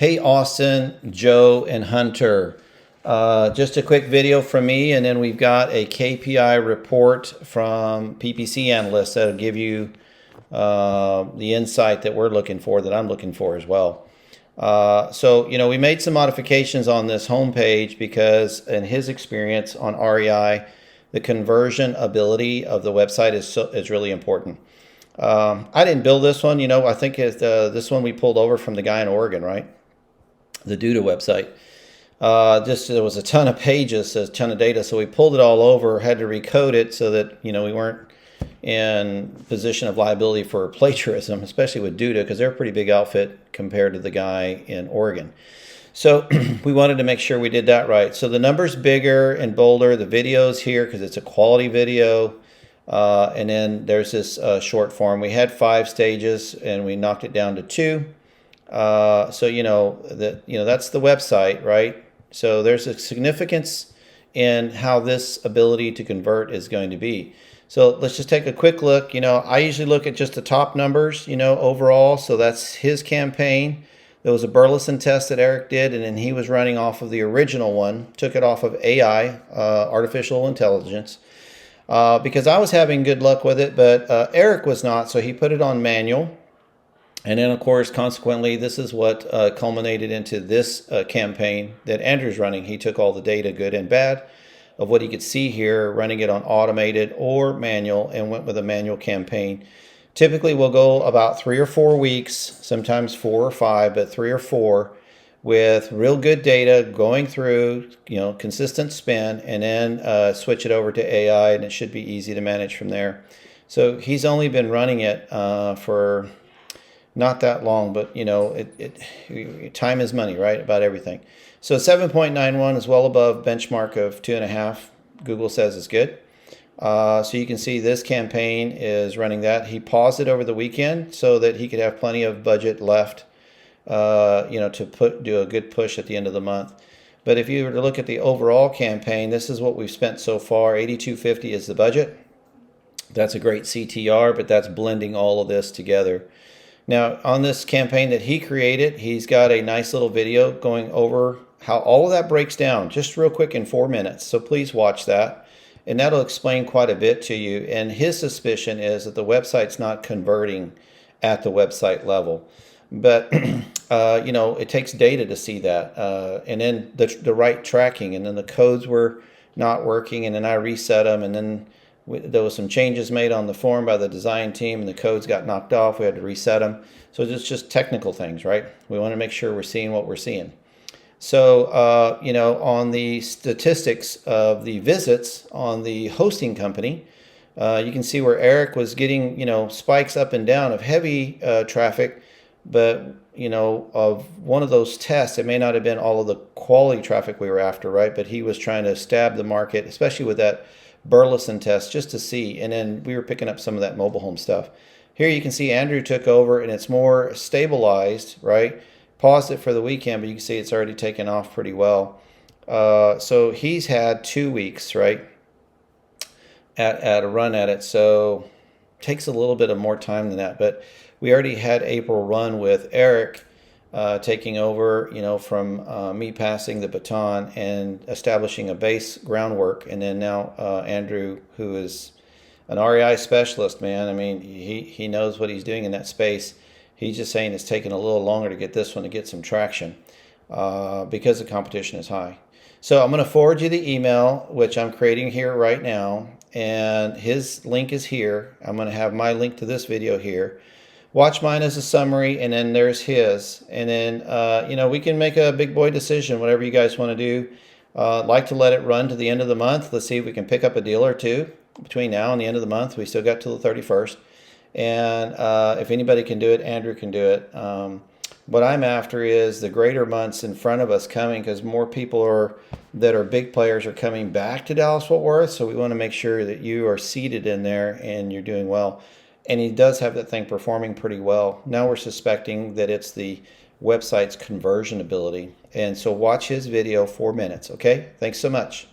Hey Austin, Joe, and Hunter. Just a quick video from me, and then we've got a KPI report from PPC analysts that'll give you the insight that we're looking for, that I'm looking for as well. We made some modifications on this homepage because, in his experience on REI, the conversion ability of the website is really important. I didn't build this one. I think this one we pulled over from the guy in Oregon, right? The Duda website. There was a ton of pages, a ton of data, so we pulled it all over, had to recode it so that we weren't in position of liability for plagiarism, especially with Duda, because they're a pretty big outfit compared to the guy in Oregon. So we wanted to make sure we did that right. So the number's bigger and bolder. The video's here because it's a quality video. And then there's this short form. We had 5 stages and we knocked it down to 2. That's the website, right? So there's a significance in how this ability to convert is going to be. So let's just take a quick look. I usually look at just the top numbers, overall. So that's his campaign. There was a Burleson test that Eric did, and then he was running off of the original one, took it off of AI, artificial intelligence, because I was having good luck with it, but Eric was not, so he put it on manual. And then, of course, consequently, this is what culminated into this campaign that Andrew's running. He took all the data, good and bad, of what he could see here, running it on automated or manual, and went with a manual campaign. Typically, we'll go about 3 or 4 weeks, sometimes 4 or 5, but 3 or 4, with real good data going through, consistent spend, and then switch it over to AI, and it should be easy to manage from there. So he's only been running it for not that long, but time is money, right? About everything. So 7.91 is well above benchmark of 2.5. Google says is good. So you can see this campaign is running that. He paused it over the weekend so that he could have plenty of budget left, to do a good push at the end of the month. But if you were to look at the overall campaign, this is what we've spent so far. $82.50 is the budget. That's a great CTR, but that's blending all of this together. Now, on this campaign that he created, he's got a nice little video going over how all of that breaks down, just real quick in 4 minutes. So please watch that. And that'll explain quite a bit to you. And his suspicion is that the website's not converting at the website level. But, it takes data to see that. And then the right tracking. And then the codes were not working. And then I reset them. And then there was some changes made on the form by the design team. And the codes got knocked off. We had to reset them. So it's just technical things, right? We want to make sure we're seeing what we're seeing. So, on the statistics of the visits on the hosting company, you can see where Eric was getting, spikes up and down of heavy traffic, but, of one of those tests, it may not have been all of the quality traffic we were after, right? But he was trying to stab the market, especially with that Burleson test, just to see. And then we were picking up some of that mobile home stuff. Here you can see Andrew took over and it's more stabilized, right? Paused it for the weekend, but you can see it's already taken off pretty well. So he's had 2 weeks, right, at a run at it. So it takes a little bit of more time than that. But we already had April run with Eric taking over, from me passing the baton and establishing a base groundwork. And then now Andrew, who is an REI specialist, man. I mean, he knows what he's doing in that space. He's just saying it's taking a little longer to get this one to get some traction because the competition is high. So I'm going to forward you the email, which I'm creating here right now. And his link is here. I'm going to have my link to this video here. Watch mine as a summary, and then there's his. And then, we can make a big boy decision, whatever you guys want to do. Like to let it run to the end of the month. Let's see if we can pick up a deal or two between now and the end of the month. We still got till the 31st. And if anybody can do it, Andrew can do it. What I'm after is the greater months in front of us coming, because more people that are big players are coming back to Dallas-Fort Worth. So we want to make sure that you are seated in there and you're doing well. And he does have that thing performing pretty well. Now we're suspecting that it's the website's conversion ability. And so watch his video, 4 minutes. Okay, thanks so much.